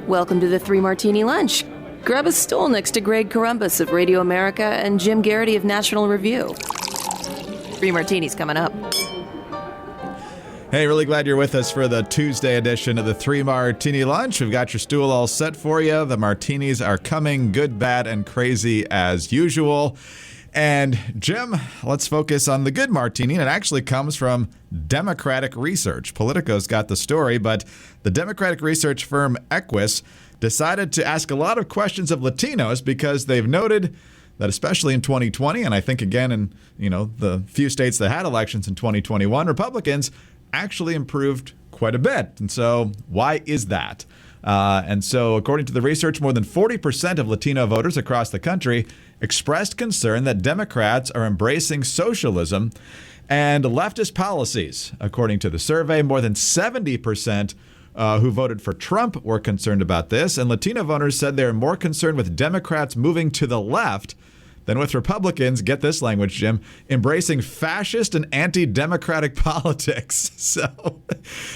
Welcome to the Three Martini Lunch. Grab a stool next to Greg Corombos of Radio America and Jim Garrity of National Review. Three Martinis coming up. Hey, really glad you're with us for the Tuesday edition of the Three Martini Lunch. We've got your stool all set for you. The martinis are coming, good, bad, and crazy as usual. And Jim, let's focus on the good martini. And it actually comes from Democratic research. Politico's got the story, but the Democratic research firm Earnest decided to ask a lot of questions of Latinos because they've noted that especially in 2020, and I think again in the few states that had elections in 2021, Republicans actually improved quite a bit. And so why is that? And so according to the research, more than 40% of Latino voters across the country expressed concern that Democrats are embracing socialism and leftist policies. According to the survey, more than 70% who voted for Trump were concerned about this. And Latino voters said they're more concerned with Democrats moving to the left than with Republicans, get this language, Jim, embracing fascist and anti-democratic politics. So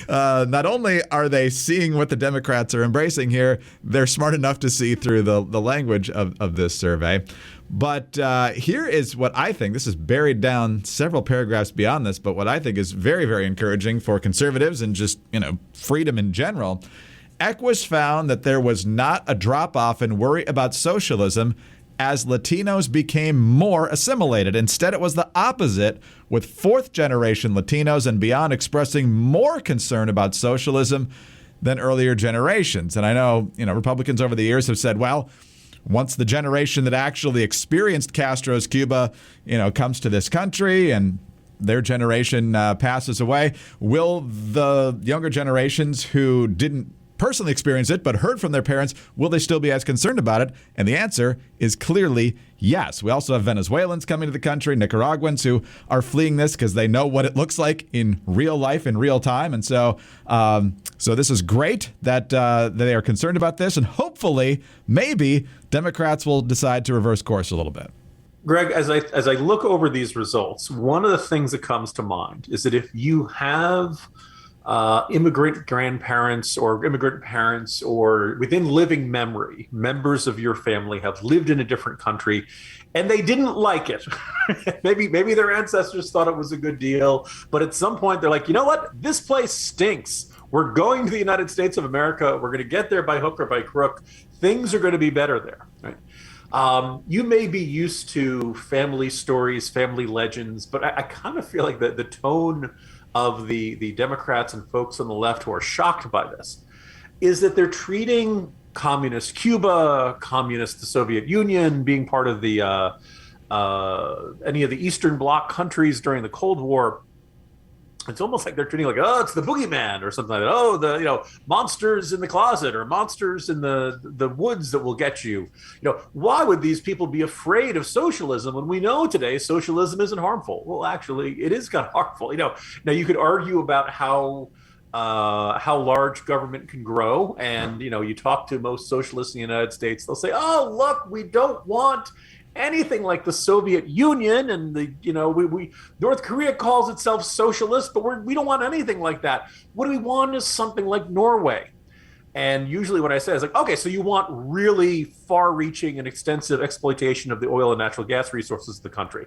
not only are they seeing what the Democrats are embracing here, they're smart enough to see through the language of this survey. But here is what I think, this is buried down several paragraphs beyond this, but what I think is very, very encouraging for conservatives and just, freedom in general. Equus found that there was not a drop-off in worry about socialism as Latinos became more assimilated. Instead, it was the opposite, with fourth-generation Latinos and beyond expressing more concern about socialism than earlier generations. And I know, Republicans over the years have said, well, once the generation that actually experienced Castro's Cuba, comes to this country and their generation passes away, will the younger generations who didn't personally experienced it but heard from their parents, will they still be as concerned about it? And the answer is clearly yes. We also have Venezuelans coming to the country, Nicaraguans who are fleeing this because they know what it looks like in real life, in real time. And so this is great that they are concerned about this. And hopefully, maybe Democrats will decide to reverse course a little bit. Greg, as I look over these results, one of the things that comes to mind is that if you have immigrant grandparents or immigrant parents, or within living memory, members of your family have lived in a different country and they didn't like it. maybe their ancestors thought it was a good deal, but at some point they're like, you know what? This place stinks. We're going to the United States of America. We're going to get there by hook or by crook. Things are going to be better there, right? You may be used to family stories, family legends, but I kind of feel like the tone of the Democrats and folks on the left who are shocked by this is that they're treating communist Cuba, communist the Soviet Union, being part of the any of the Eastern Bloc countries during the Cold War. It's almost like they're treating it's the boogeyman or something like that. Oh, the monsters in the closet or monsters in the woods that will get you. Why would these people be afraid of socialism when we know today socialism isn't harmful? Well, actually, it is kind of harmful. Now you could argue about how large government can grow, and you talk to most socialists in the United States, they'll say, "Oh, look, we don't want anything like the Soviet Union, and we North Korea calls itself socialist, but we don't want anything like that. What we want is something like Norway." And usually what I say is like, okay, so you want really far-reaching and extensive exploitation of the oil and natural gas resources of the country.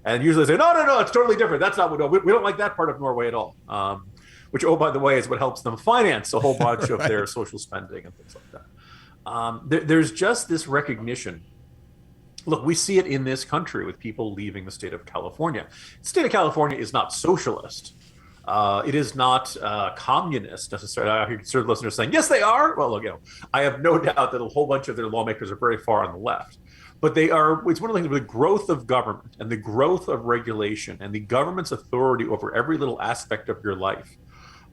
And usually they say, no, it's totally different. That's not what we don't like that part of Norway at all. Which, oh, by the way, is what helps them finance a whole bunch of their social spending and things like that. There's just this recognition. Look, we see it in this country with people leaving the state of California. The state of California is not socialist. It is not communist necessarily. I hear conservative listeners saying, yes, they are. Well, look, I have no doubt that a whole bunch of their lawmakers are very far on the left. But they are, it's one of the things with the growth of government and the growth of regulation and the government's authority over every little aspect of your life.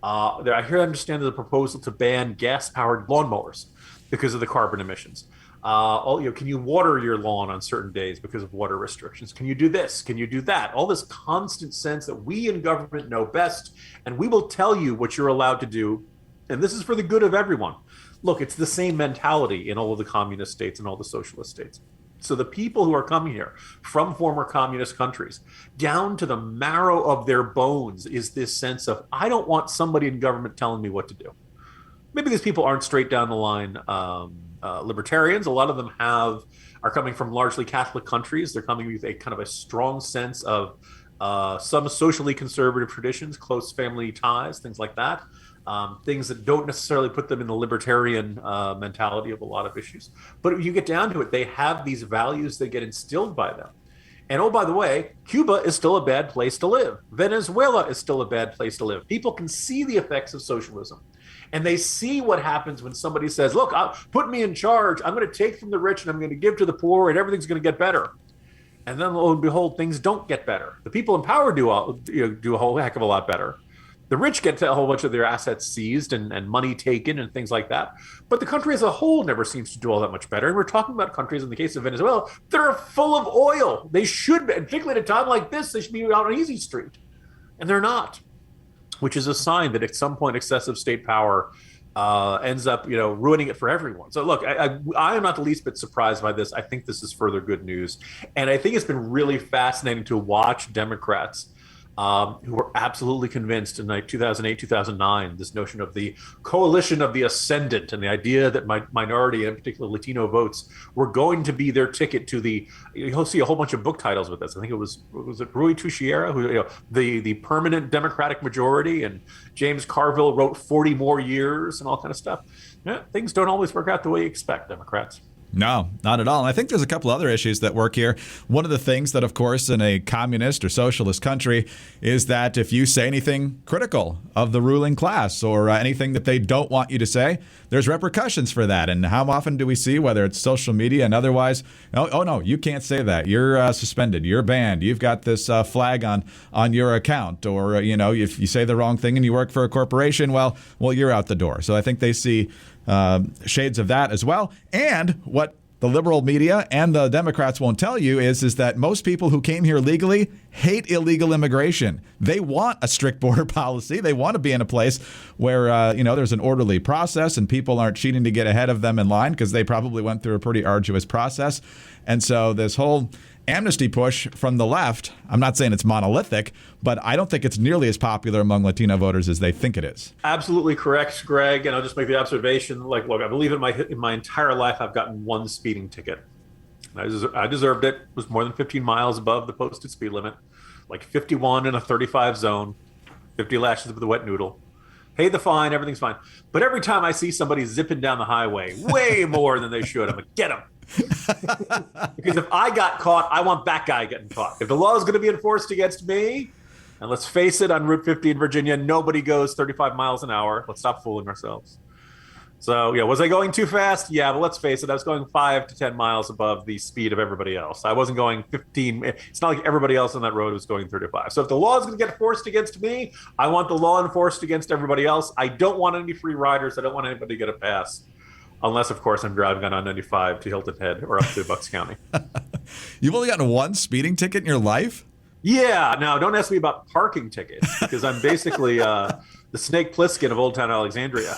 I understand there's a proposal to ban gas-powered lawnmowers because of the carbon emissions. Can you water your lawn on certain days because of water restrictions? Can you do this? Can you do that? All this constant sense that we in government know best, and we will tell you what you're allowed to do, and this is for the good of everyone. Look, it's the same mentality in all of the communist states and all the socialist states. So the people who are coming here from former communist countries, down to the marrow of their bones, is this sense of, I don't want somebody in government telling me what to do. maybe these people aren't straight down the line libertarians. A lot of them are coming from largely Catholic countries. They're coming with a kind of a strong sense of some socially conservative traditions, close family ties, things like that. Things that don't necessarily put them in the libertarian mentality of a lot of issues. But if you get down to it, they have these values that get instilled by them. And oh, by the way, Cuba is still a bad place to live. Venezuela is still a bad place to live. People can see the effects of socialism. And they see what happens when somebody says, look, put me in charge. I'm going to take from the rich and I'm going to give to the poor and everything's going to get better. And then, lo and behold, things don't get better. The people in power do a whole heck of a lot better. The rich get a whole bunch of their assets seized and money taken and things like that. But the country as a whole never seems to do all that much better. And we're talking about countries, in the case of Venezuela, that are full of oil. They should be, and particularly at a time like this, they should be out on easy street. And they're not, which is a sign that at some point excessive state power ends up, ruining it for everyone. So look, I am not the least bit surprised by this. I think this is further good news. And I think it's been really fascinating to watch Democrats who were absolutely convinced in like 2008, 2009, this notion of the coalition of the ascendant and the idea that minority and in particular Latino votes were going to be their ticket to you'll see a whole bunch of book titles with this. I think it was Rui Teixeira, who, the permanent Democratic majority, and James Carville wrote 40 more years and all kind of stuff. Yeah, things don't always work out the way you expect, Democrats. No, not at all. And I think there's a couple other issues that work here. One of the things that, of course, in a communist or socialist country is that if you say anything critical of the ruling class or anything that they don't want you to say, there's repercussions for that. And how often do we see, whether it's social media and otherwise, oh no, you can't say that. You're suspended. You're banned. You've got this flag on your account. Or, if you say the wrong thing and you work for a corporation, well, you're out the door. So I think they see shades of that as well. And what the liberal media and the Democrats won't tell you is that most people who came here legally hate illegal immigration. They want a strict border policy. They want to be in a place where, there's an orderly process and people aren't cheating to get ahead of them in line because they probably went through a pretty arduous process. And so this whole amnesty push from the left, I'm not saying it's monolithic, but I don't think it's nearly as popular among Latino voters as they think it is. Absolutely correct, Greg. And I'll just make the observation, look, I believe in my entire life I've gotten one speeding ticket. I deserved it. It was more than 15 miles above the posted speed limit, like 51 in a 35 zone, 50 lashes with a wet noodle. Pay the fine, everything's fine. But every time I see somebody zipping down the highway way more than they should, I'm like, get them. Because if I got caught, I want that guy getting caught. If the law is going to be enforced against me, and let's face it, on Route 50 in Virginia, nobody goes 35 miles an hour. Let's stop fooling ourselves. So, was I going too fast? Yeah, but let's face it, I was going 5 to 10 miles above the speed of everybody else. I wasn't going 15. It's not like everybody else on that road was going 35. So if the law is going to get enforced against me, I want the law enforced against everybody else. I don't want any free riders. I don't want anybody to get a pass. Unless, of course, I'm driving on I-95 to Hilton Head or up to Bucks County. You've only gotten one speeding ticket in your life? Yeah. Now, don't ask me about parking tickets because I'm basically the Snake Plissken of Old Town Alexandria,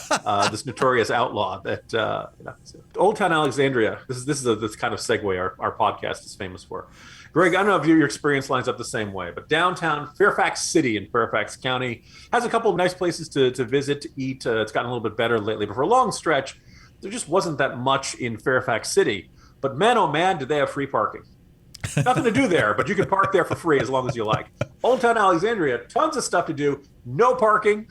this notorious outlaw that Old Town Alexandria. This is this kind of segue our podcast is famous for. Greg, I don't know if your experience lines up the same way, but downtown Fairfax City in Fairfax County has a couple of nice places to visit, to eat. It's gotten a little bit better lately, but for a long stretch, there just wasn't that much in Fairfax City. But man, oh man, did they have free parking. Nothing to do there, but you can park there for free as long as you like. Old Town Alexandria, tons of stuff to do, no parking,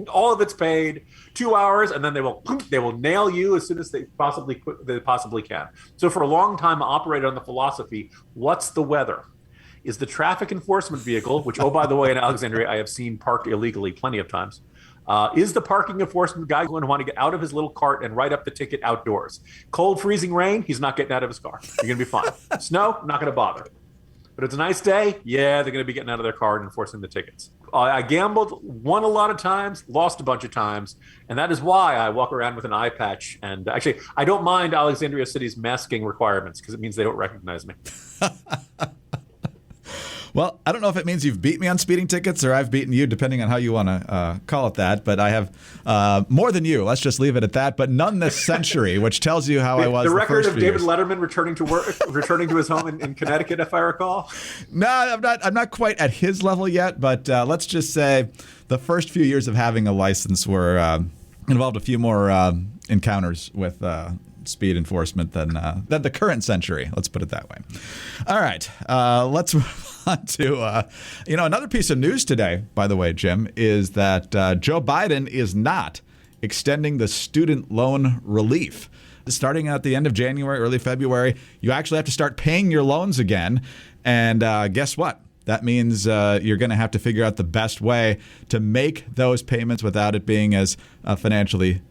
all of it's paid, 2 hours, and then they will nail you as soon as they possibly can. So for a long time, I operated on the philosophy, what's the weather? Is the traffic enforcement vehicle, which, oh, by the way, in Alexandria, I have seen parked illegally plenty of times, is the parking enforcement guy going to want to get out of his little cart and write up the ticket outdoors? Cold, freezing rain, he's not getting out of his car. You're going to be fine. Snow, not going to bother. But it's a nice day, yeah, they're going to be getting out of their car and enforcing the tickets. I gambled, won a lot of times, lost a bunch of times, and that is why I walk around with an eye patch. And actually, I don't mind Alexandria City's masking requirements because it means they don't recognize me. Well, I don't know if it means you've beat me on speeding tickets or I've beaten you, depending on how you want to call it that. But I have more than you. Let's just leave it at that. But none this century, which tells you how I was. The record of David Letterman returning to his home in Connecticut, if I recall. No, I'm not quite at his level yet. But let's just say the first few years of having a license were involved a few more encounters with speed enforcement than the current century. Let's put it that way. All right, let's move on to another piece of news today. By the way, Jim, is that Joe Biden is not extending the student loan relief. Starting at the end of January, early February, you actually have to start paying your loans again. And guess what? That means you're going to have to figure out the best way to make those payments without it being as financially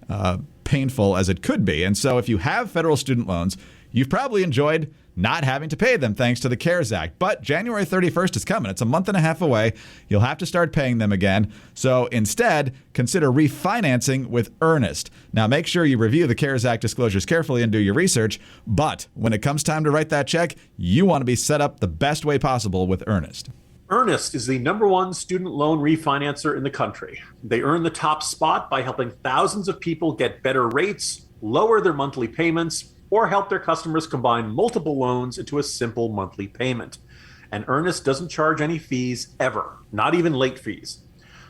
painful as it could be. And so if you have federal student loans, you've probably enjoyed not having to pay them thanks to the CARES Act. But January 31st is coming. It's a month and a half away. You'll have to start paying them again. So instead, consider refinancing with Earnest. Now, make sure you review the CARES Act disclosures carefully and do your research. But when it comes time to write that check, you want to be set up the best way possible with Earnest. Earnest is the #1 student loan refinancer in the country. They earn the top spot by helping thousands of people get better rates, lower their monthly payments, or help their customers combine multiple loans into a simple monthly payment. And Earnest doesn't charge any fees ever, not even late fees.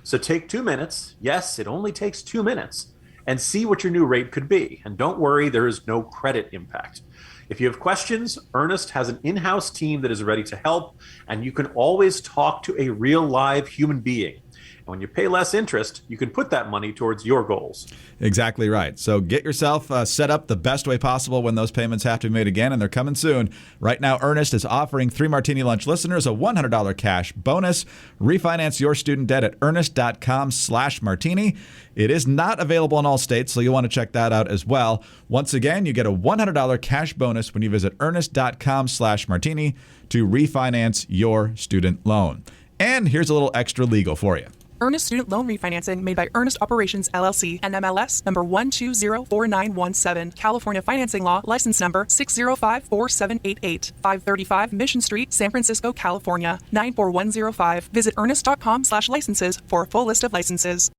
So take 2 minutes, yes, it only takes 2 minutes, and see what your new rate could be. And don't worry, there is no credit impact. If you have questions, Earnest has an in-house team that is ready to help, and you can always talk to a real live human being. And when you pay less interest, you can put that money towards your goals. Exactly right. So get yourself set up the best way possible when those payments have to be made again, and they're coming soon. Right now, Earnest is offering 3 Martini Lunch listeners a $100 cash bonus. Refinance your student debt at earnest.com/martini. It is not available in all states, so you'll want to check that out as well. Once again, you get a $100 cash bonus when you visit earnest.com/martini to refinance your student loan. And here's a little extra legal for you. Earnest Student Loan Refinancing made by Earnest Operations, LLC, NMLS number 1204917, California Financing Law, license number 6054788, 535 Mission Street, San Francisco, California, 94105. Visit earnest.com/licenses for a full list of licenses.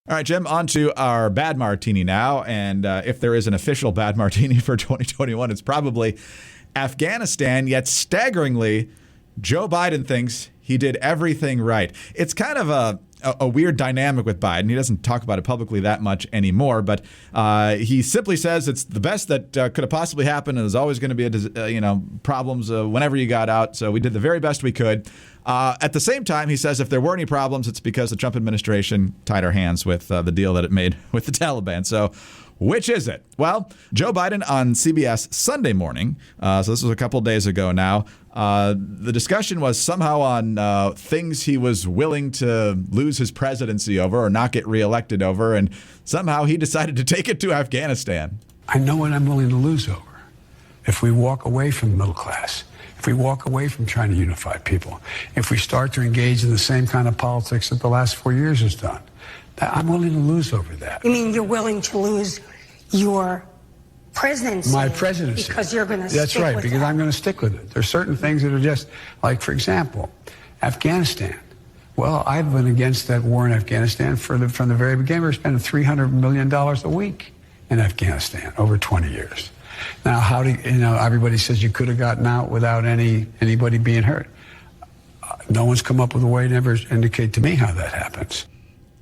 All right, Jim, on to our bad martini now. And if there is an official bad martini for 2021, it's probably Afghanistan, yet staggeringly, Joe Biden thinks he did everything right. It's kind of a weird dynamic with Biden. He doesn't talk about it publicly that much anymore, but he simply says it's the best that could have possibly happened, and there's always going to be problems whenever you got out. So we did the very best we could. At the same time, he says if there were any problems, it's because the Trump administration tied our hands with the deal that it made with the Taliban. So which is it? Well, Joe Biden on CBS Sunday morning, so this was a couple days ago now, the discussion was somehow on things he was willing to lose his presidency over or not get reelected over, and somehow he decided to take it to Afghanistan. I know what I'm willing to lose over. If we walk away from the middle class, if we walk away from trying to unify people, if we start to engage in the same kind of politics that the last 4 years has done, I'm willing to lose over that. You mean you're willing to lose your presidency? My presidency. Because you're going to stick with it. That's right, because I'm going to stick with it. There's certain things that are just, like, for example, Afghanistan. Well, I've been against that war in Afghanistan from the very beginning. We're spending $300 million a week in Afghanistan over 20 years. Now, everybody says you could have gotten out without anybody being hurt. No one's come up with a way to ever indicate to me how that happens.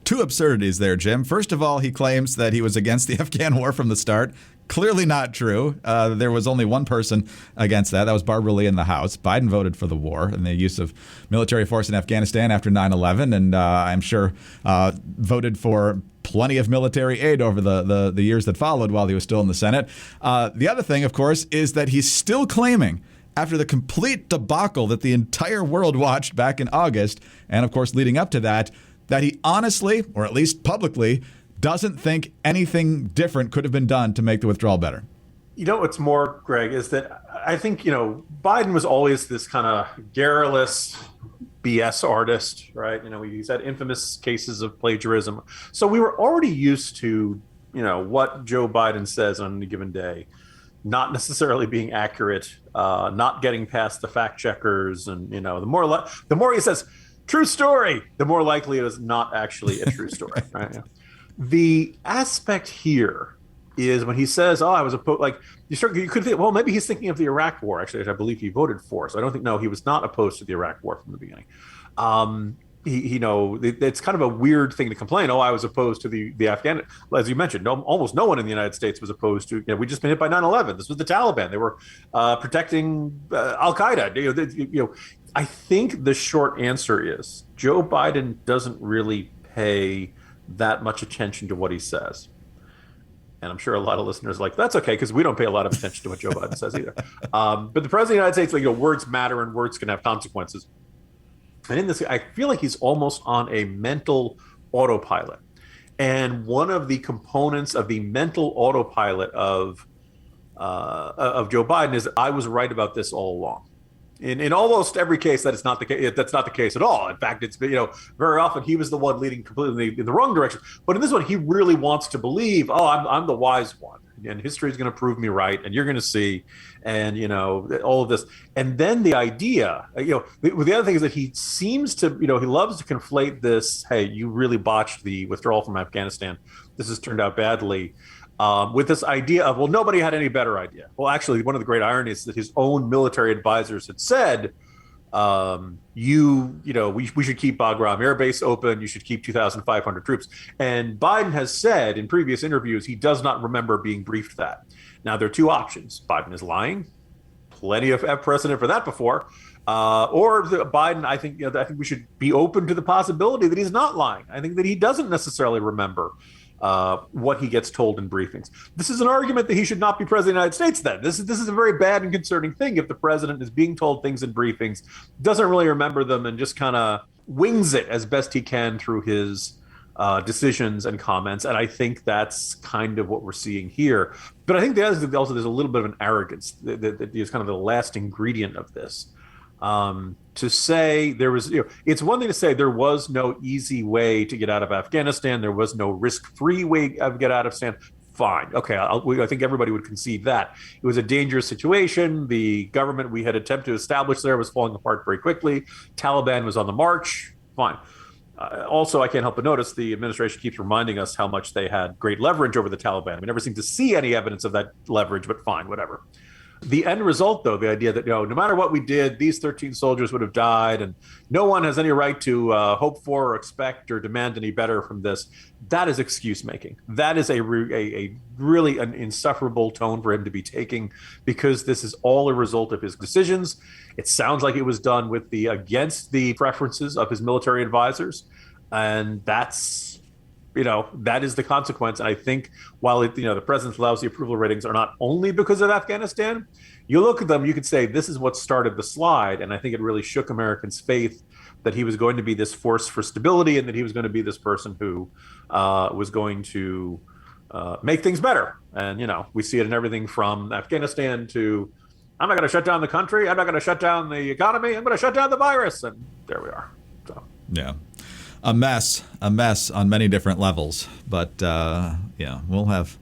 Two absurdities there, Jim. First of all, he claims that he was against the Afghan war from the start. Clearly not true. There was only one person against that. That was Barbara Lee in the House. Biden voted for the war and the use of military force in Afghanistan after 9/11, and I'm sure voted for plenty of military aid over the years that followed while he was still in the Senate. The other thing, of course, is that he's still claiming, after the complete debacle that the entire world watched back in August, and of course leading up to that he honestly, or at least publicly, doesn't think anything different could have been done to make the withdrawal better. You know what's more, Greg, is that I think, Biden was always this kind of garrulous BS artist, right? He's had infamous cases of plagiarism. So we were already used to, what Joe Biden says on any given day not necessarily being accurate, not getting past the fact checkers. And, the more he says, true story, the more likely it is not actually a true story. Right? The aspect here is when he says, I was opposed, like you could think, well, maybe he's thinking of the Iraq war, actually, which I believe he voted for. So I don't think, no, he was not opposed to the Iraq war from the beginning. it's kind of a weird thing to complain. Oh, I was opposed to the Afghan. As you mentioned, almost no one in the United States was opposed to. We just been hit by 9/11. This was the Taliban. They were protecting Al Qaeda. I think the short answer is Joe Biden doesn't really pay that much attention to what he says. And I'm sure a lot of listeners are like, that's okay, because we don't pay a lot of attention to what Joe Biden says either. But the president of the United States, words matter and words can have consequences. And in this, I feel like he's almost on a mental autopilot. And one of the components of the mental autopilot of Joe Biden is I was right about this all along. In almost every case, that is not the case. That's not the case at all. In fact, it's very often he was the one leading completely in the wrong direction. But in this one, he really wants to believe, I'm the wise one, and history is going to prove me right, and you're going to see, and all of this. And then the idea, the other thing is that he seems to, he loves to conflate this. Hey, you really botched the withdrawal from Afghanistan. This has turned out badly. With this idea of, nobody had any better idea. Well, actually, one of the great ironies is that his own military advisors had said, we should keep Bagram Air Base open. You should keep 2,500 troops. And Biden has said in previous interviews he does not remember being briefed that. Now, there are two options. Biden is lying. Plenty of precedent for that before. Or Biden, I think we should be open to the possibility that he's not lying. I think that he doesn't necessarily remember what he gets told in briefings. This is an argument that he should not be president of the United States then. This is a very bad and concerning thing if the president is being told things in briefings, doesn't really remember them, and just kind of wings it as best he can through his decisions and comments. And I think that's kind of what we're seeing here. But I think there's a little bit of an arrogance that is kind of the last ingredient of this. To say there was, it's one thing to say there was no easy way to get out of Afghanistan. There was no risk-free way of get out of Afghanistan. Fine. Okay. I think everybody would concede that. It was a dangerous situation. The government we had attempted to establish there was falling apart very quickly. Taliban was on the march. Fine. Also, I can't help but notice the administration keeps reminding us how much they had great leverage over the Taliban. We never seem to see any evidence of that leverage, but fine, whatever. The end result, though, the idea that, no matter what we did, these 13 soldiers would have died, and no one has any right to hope for or expect or demand any better from this, that is excuse-making. That is a really an insufferable tone for him to be taking, because this is all a result of his decisions. It sounds like it was done against the preferences of his military advisors, and that's... that is the consequence. And I think while the president's lousy approval ratings are not only because of Afghanistan, you look at them, you could say this is what started the slide. And I think it really shook Americans' faith that he was going to be this force for stability, and that he was going to be this person who was going to make things better. And, we see it in everything from Afghanistan to, I'm not going to shut down the country. I'm not going to shut down the economy. I'm going to shut down the virus. And there we are. So. Yeah. A mess on many different levels. But, we'll have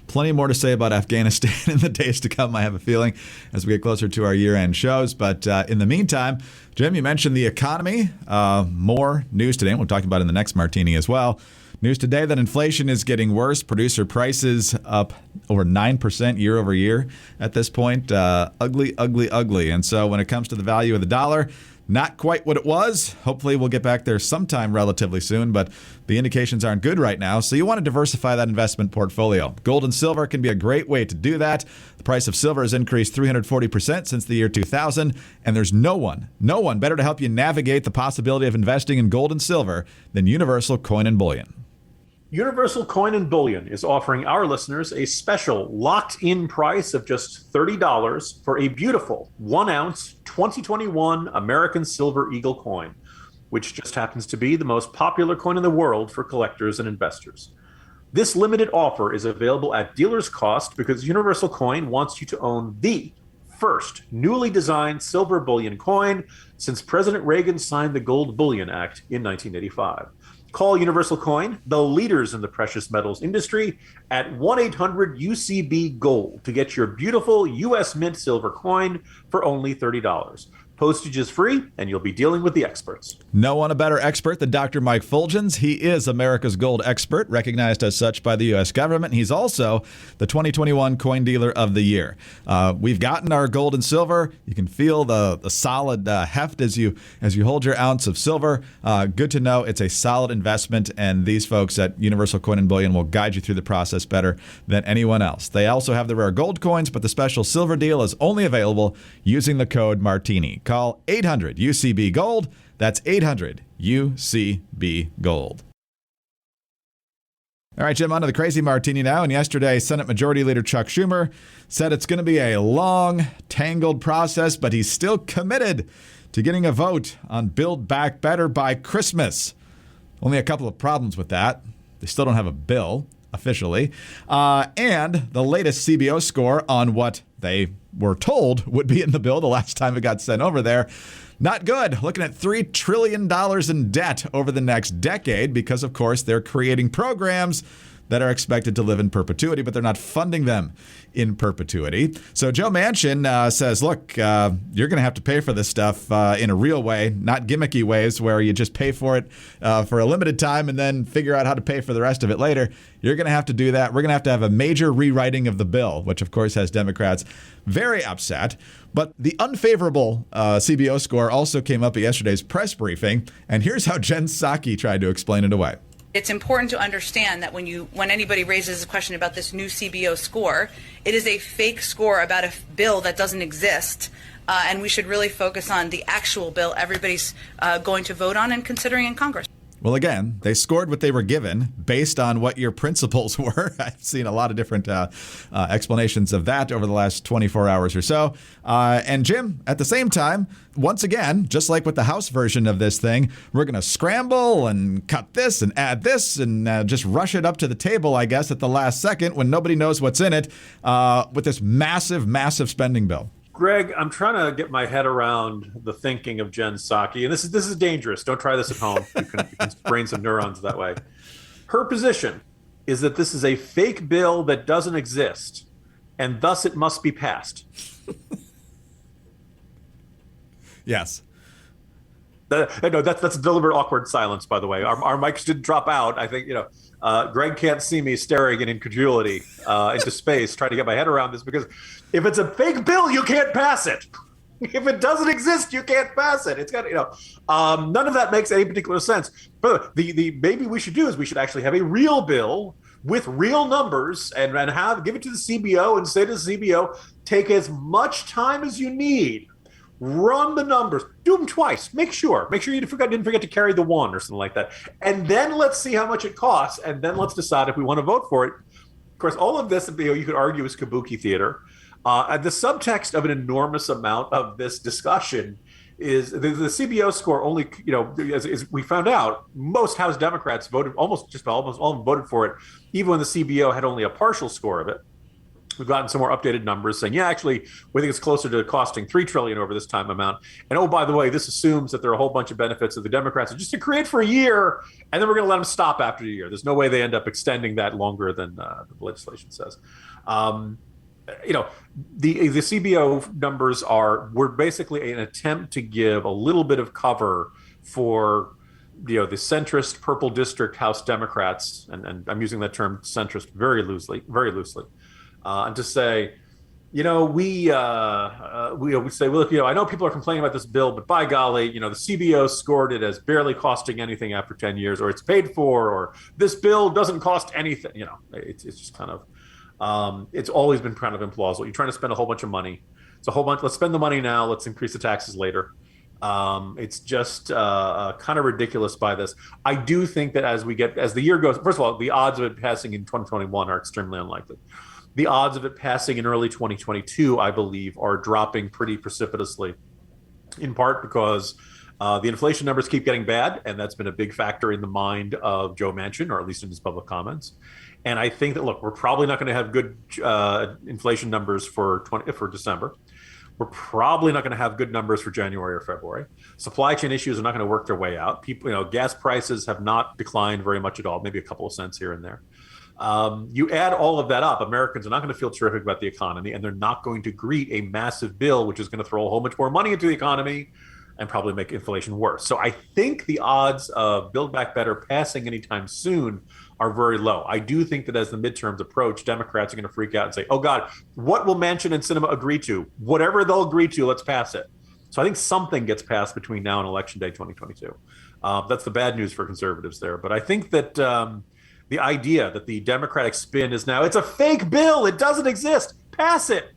plenty more to say about Afghanistan in the days to come, I have a feeling, as we get closer to our year-end shows. But in the meantime, Jim, you mentioned the economy. More news today, and we'll talk about it in the next Martini as well. News today that inflation is getting worse. Producer prices up over 9% year over year at this point. Ugly, ugly, ugly. And so when it comes to the value of the dollar, not quite what it was. Hopefully we'll get back there sometime relatively soon, but the indications aren't good right now. So you want to diversify that investment portfolio. Gold and silver can be a great way to do that. The price of silver has increased 340% since the year 2000, and there's no one better to help you navigate the possibility of investing in gold and silver than Universal Coin and Bullion. Universal Coin and Bullion is offering our listeners a special locked-in price of just $30 for a beautiful 1-ounce 2021 American Silver Eagle coin, which just happens to be the most popular coin in the world for collectors and investors. This limited offer is available at dealer's cost because Universal Coin wants you to own the first newly designed silver bullion coin since President Reagan signed the Gold Bullion Act in 1985. Call Universal Coin, the leaders in the precious metals industry, at 1-800-UCB-GOLD to get your beautiful U.S. Mint silver coin for only $30. Postage is free, and you'll be dealing with the experts. No one a better expert than Dr. Mike Fulgens. He is America's gold expert, recognized as such by the U.S. government. He's also the 2021 Coin Dealer of the Year. We've gotten our gold and silver. You can feel the solid heft as you hold your ounce of silver. Good to know it's a solid investment, and these folks at Universal Coin and Bullion will guide you through the process better than anyone else. They also have the rare gold coins, but the special silver deal is only available using the code Martini. Call 800-UCB-GOLD. That's 800-UCB-GOLD. All right, Jim, on to the crazy martini now. And yesterday, Senate Majority Leader Chuck Schumer said it's going to be a long, tangled process, but he's still committed to getting a vote on Build Back Better by Christmas. Only a couple of problems with that. They still don't have a bill officially. And the latest CBO score on what they were told would be in the bill the last time it got sent over there. Not good. Looking at $3 trillion in debt over the next decade because, of course, they're creating programs that are expected to live in perpetuity, but they're not funding them in perpetuity. So Joe Manchin says, look, you're going to have to pay for this stuff in a real way, not gimmicky ways where you just pay for it for a limited time and then figure out how to pay for the rest of it later. You're going to have to do that. We're going to have a major rewriting of the bill, which, of course, has Democrats very upset. But the unfavorable CBO score also came up at yesterday's press briefing. And here's how Jen Psaki tried to explain it away. It's important to understand that when anybody raises a question about this new CBO score, it is a fake score about a bill that doesn't exist, and we should really focus on the actual bill everybody's going to vote on and considering in Congress. Well, again, they scored what they were given based on what your principles were. I've seen a lot of different explanations of that over the last 24 hours or so. And Jim, at the same time, once again, just like with the House version of this thing, we're going to scramble and cut this and add this and just rush it up to the table, I guess, at the last second when nobody knows what's in it with this massive, massive spending bill. Greg, I'm trying to get my head around the thinking of Jen Psaki, and this is dangerous. Don't try this at home. You can brain some neurons that way. Her position is that this is a fake bill that doesn't exist, and thus it must be passed. Yes. No, that's a deliberate awkward silence, by the way. Our mics didn't drop out. I think, Greg can't see me staring in incredulity into space, trying to get my head around this, because if it's a fake bill, you can't pass it. If it doesn't exist, you can't pass it. It's got, none of that makes any particular sense. But the maybe we should do is we should actually have a real bill with real numbers and give it to the CBO and say to the CBO, take as much time as you need. Run the numbers, do them twice. Make sure you didn't forget to carry the one or something like that. And then let's see how much it costs. And then let's decide if we want to vote for it. Of course, all of this, you could argue, is kabuki theater. The subtext of an enormous amount of this discussion is the CBO score only, as we found out, most House Democrats voted, almost all of them voted for it, even when the CBO had only a partial score of it. We've gotten some more updated numbers saying, actually, we think it's closer to costing $3 trillion over this time amount. And oh, by the way, this assumes that there are a whole bunch of benefits that the Democrats are just to create for a year, and then we're going to let them stop after a year. There's no way they end up extending that longer than the legislation says. The CBO numbers were basically an attempt to give a little bit of cover for the centrist purple district House Democrats, and I'm using that term centrist very loosely. And to say, we say, well, look, I know people are complaining about this bill, but by golly, the CBO scored it as barely costing anything after 10 years, or it's paid for, or this bill doesn't cost anything. It's just kind of, it's always been kind of implausible. You're trying to spend a whole bunch of money. It's a whole bunch. Let's spend the money now. Let's increase the taxes later. It's just kind of ridiculous by this. I do think that as the year goes, first of all, the odds of it passing in 2021 are extremely unlikely. The odds of it passing in early 2022, I believe, are dropping pretty precipitously, in part because the inflation numbers keep getting bad, and that's been a big factor in the mind of Joe Manchin, or at least in his public comments. And I think that, look, we're probably not going to have good inflation numbers for December. We're probably not going to have good numbers for January or February. Supply chain issues are not going to work their way out. Gas prices have not declined very much at all, maybe a couple of cents here and there. You add all of that up, Americans are not going to feel terrific about the economy, and they're not going to greet a massive bill, which is going to throw a whole bunch more money into the economy and probably make inflation worse. So I think the odds of Build Back Better passing anytime soon are very low. I do think that as the midterms approach, Democrats are going to freak out and say, oh God, what will Manchin and Sinema agree to? Whatever they'll agree to, let's pass it. So I think something gets passed between now and Election Day 2022. That's the bad news for conservatives there. But I think that the idea that the Democratic spin is now, it's a fake bill, it doesn't exist, pass it.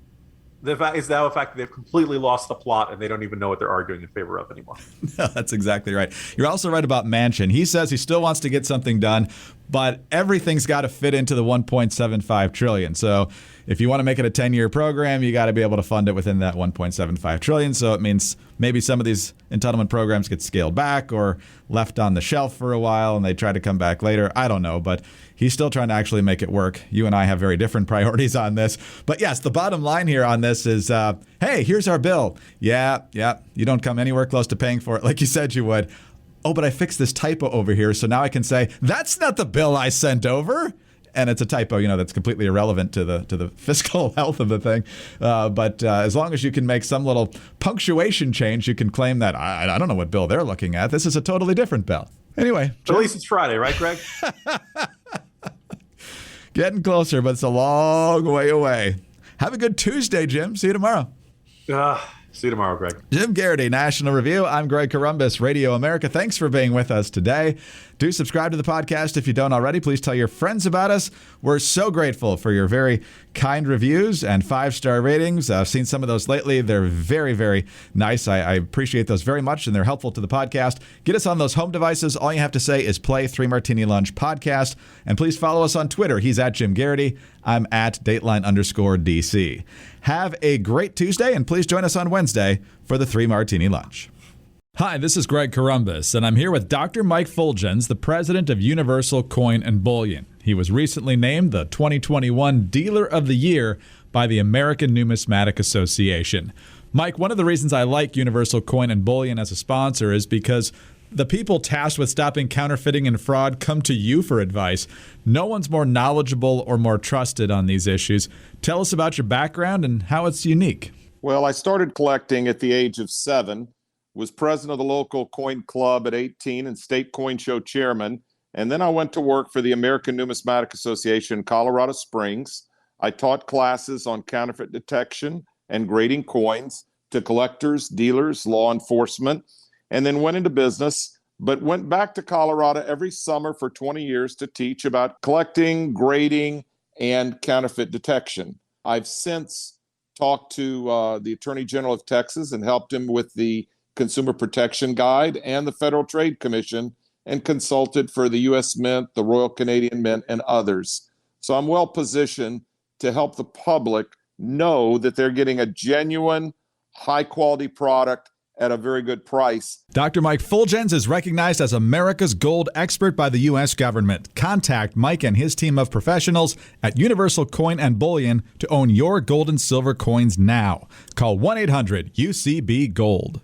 The fact is now a fact that they've completely lost the plot and they don't even know what they're arguing in favor of anymore. No, that's exactly right. You're also right about Manchin. He says he still wants to get something done, but everything's got to fit into the $1.75 trillion. So if you want to make it a 10-year program, you got to be able to fund it within that $1.75 trillion. So it means maybe some of these entitlement programs get scaled back or left on the shelf for a while and they try to come back later. I don't know, but he's still trying to actually make it work. You and I have very different priorities on this. But yes, the bottom line here on this is, hey, here's our bill. Yeah, you don't come anywhere close to paying for it like you said you would. Oh, but I fixed this typo over here, so now I can say, that's not the bill I sent over. And it's a typo, that's completely irrelevant to the fiscal health of the thing. But as long as you can make some little punctuation change, you can claim that, I don't know what bill they're looking at. This is a totally different bill. Anyway. At least it's Friday, right, Greg? Getting closer, but it's a long way away. Have a good Tuesday, Jim. See you tomorrow. See you tomorrow, Greg. Jim Garrity, National Review. I'm Greg Corombos, Radio America. Thanks for being with us today. Do subscribe to the podcast if you don't already. Please tell your friends about us. We're so grateful for your very kind reviews and 5-star ratings. I've seen some of those lately. They're very, very nice. I appreciate those very much, and they're helpful to the podcast. Get us on those home devices. All you have to say is play 3 Martini Lunch podcast. And please follow us on Twitter. He's at Jim Garrity. I'm at Dateline_DC. Have a great Tuesday, and please join us on Wednesday for the 3 Martini Lunch. Hi, this is Greg Corombos, and I'm here with Dr. Mike Fulgens, the president of Universal Coin and Bullion. He was recently named the 2021 Dealer of the Year by the American Numismatic Association. Mike, one of the reasons I like Universal Coin and Bullion as a sponsor is because the people tasked with stopping counterfeiting and fraud come to you for advice. No one's more knowledgeable or more trusted on these issues. Tell us about your background and how it's unique. Well, I started collecting at the age of 7, was president of the local coin club at 18 and state coin show chairman. And then I went to work for the American Numismatic Association in Colorado Springs. I taught classes on counterfeit detection and grading coins to collectors, dealers, law enforcement, and then went into business, but went back to Colorado every summer for 20 years to teach about collecting, grading, and counterfeit detection. I've since talked to the Attorney General of Texas and helped him with the Consumer Protection Guide and the Federal Trade Commission, and consulted for the U.S. Mint, the Royal Canadian Mint, and others. So I'm well positioned to help the public know that they're getting a genuine, high-quality product at a very good price. Dr. Mike Fulgens is recognized as America's gold expert by the U.S. government. Contact Mike and his team of professionals at Universal Coin and Bullion to own your gold and silver coins now. Call 1-800-UCB-GOLD.